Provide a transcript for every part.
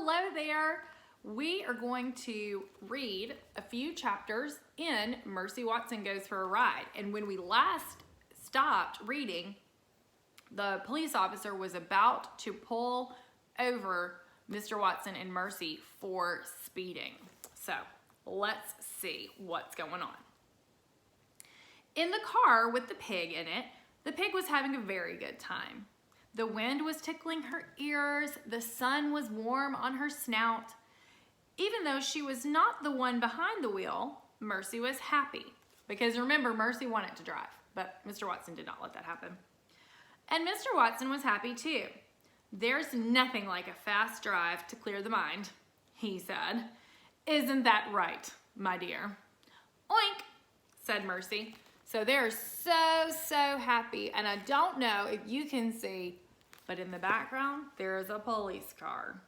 Hello there. We are going to read a few chapters in Mercy Watson Goes for a Ride. And when we last stopped reading, the police officer was about to pull over Mr. Watson and Mercy for speeding. So let's see what's going on. In the car with the pig in it, the pig was having a very good time. The wind was tickling her ears, the sun was warm on her snout. Even though she was not the one behind the wheel, Mercy was happy. Because remember, Mercy wanted to drive, but Mr. Watson did not let that happen. And Mr. Watson was happy too. There's nothing like a fast drive to clear the mind, he said. Isn't that right, my dear? Oink, said Mercy. So they're so happy. And I don't know if you can see, but in the background, there is a police car.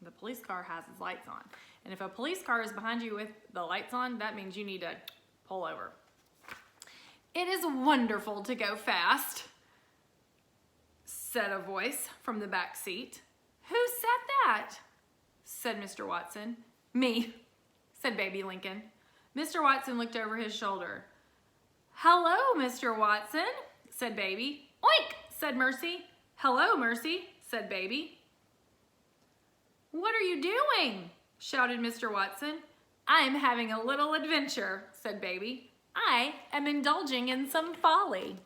The police car has its lights on. And if a police car is behind you with the lights on, that means you need to pull over. It is wonderful to go fast, said a voice from the back seat. Who said that? Said Mr. Watson. Me, said Baby Lincoln. Mr. Watson looked over his shoulder. Hello, Mr. Watson, said Baby. Oink, said Mercy. Hello, Mercy, said Baby. What are you doing? Shouted Mr. Watson. I'm having a little adventure, said Baby. I am indulging in some folly.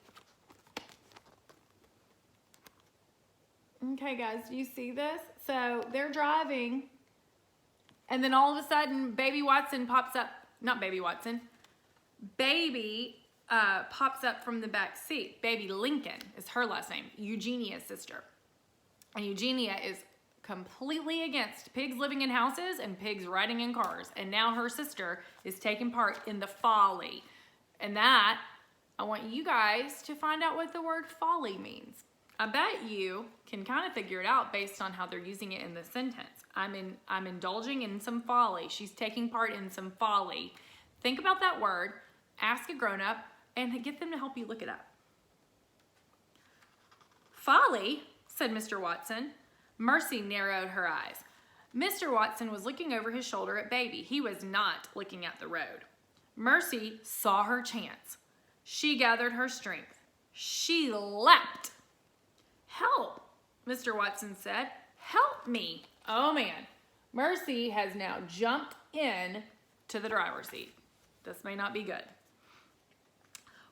Okay, guys, do you see this? So they're driving, and then all of a sudden, Baby Watson pops up. Not Baby Watson. Baby pops up from the back seat. Baby Lincoln is her last name, Eugenia's sister. And Eugenia is completely against pigs living in houses and pigs riding in cars. And now her sister is taking part in the folly. And that, I want you guys to find out what the word folly means. I bet you can kind of figure it out based on how they're using it in the sentence. I'm indulging in some folly. She's taking part in some folly. Think about that word, ask a grown-up, and get them to help you look it up. Folly, said Mr. Watson. Mercy narrowed her eyes. Mr. Watson was looking over his shoulder at Baby. He was not looking at the road. Mercy saw her chance. She gathered her strength. She leapt. Help, Mr. Watson said. Help me. Oh man, Mercy has now jumped in to the driver's seat. This may not be good.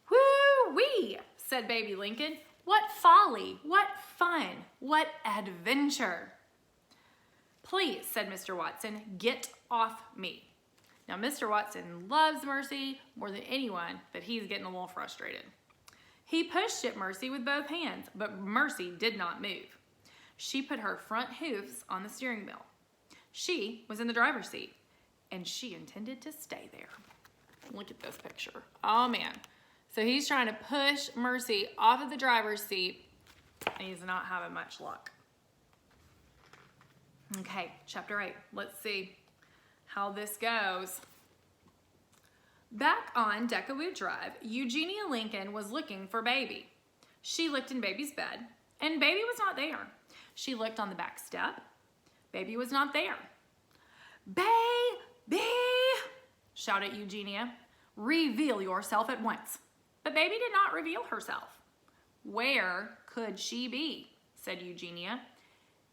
Woo-wee, said Baby Lincoln. What folly, what fun, what adventure. Please, said Mr. Watson, get off me. Now, Mr. Watson loves Mercy more than anyone, but he's getting a little frustrated. He pushed at Mercy with both hands, but Mercy did not move. She put her front hoofs on the steering wheel. She was in the driver's seat, and she intended to stay there. Look at this picture. Oh, man. So he's trying to push Mercy off of the driver's seat, and he's not having much luck. Okay, chapter 8. Let's see how this goes. Back on Deckawood Drive, Eugenia Lincoln was looking for Baby. She looked in Baby's bed, and Baby was not there. She looked on the back step. Baby was not there. Baby, shouted Eugenia. Reveal yourself at once. But Baby did not reveal herself. Where could she be? Said Eugenia.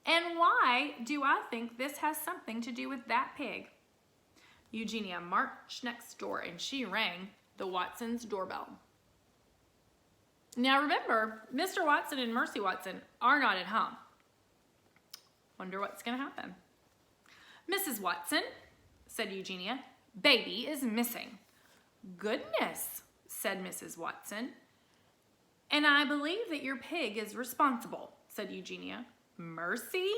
And why do I think this has something to do with that pig? Eugenia marched next door and she rang the Watsons' doorbell. Now remember, Mr. Watson and Mercy Watson are not at home. Wonder what's going to happen. Mrs. Watson, said Eugenia, Baby is missing. Goodness, said Mrs. Watson. And I believe that your pig is responsible, said Eugenia. Mercy?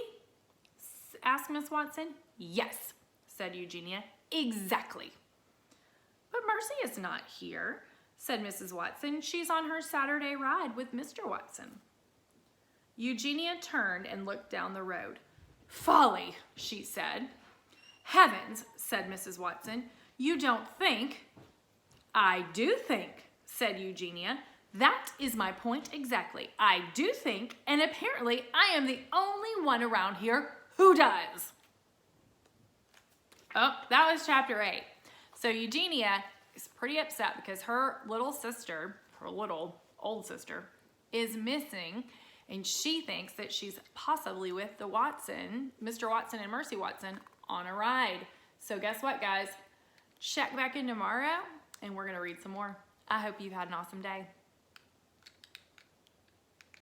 Asked Miss Watson. Yes, said Eugenia. Exactly. But Mercy is not here, said Mrs. Watson. She's on her Saturday ride with Mr. Watson. Eugenia turned and looked down the road. Folly, she said. Heavens, said Mrs. Watson. You don't think? I do think, said Eugenia. That is my point exactly. I do think, and apparently I am the only one around here who does. Oh, that was chapter 8. So Eugenia is pretty upset because her little sister, her little old sister, is missing, and she thinks that she's possibly with the Watson, Mr. Watson and Mercy Watson, on a ride. So guess what, guys? Check back in tomorrow, and we're going to read some more. I hope you've had an awesome day.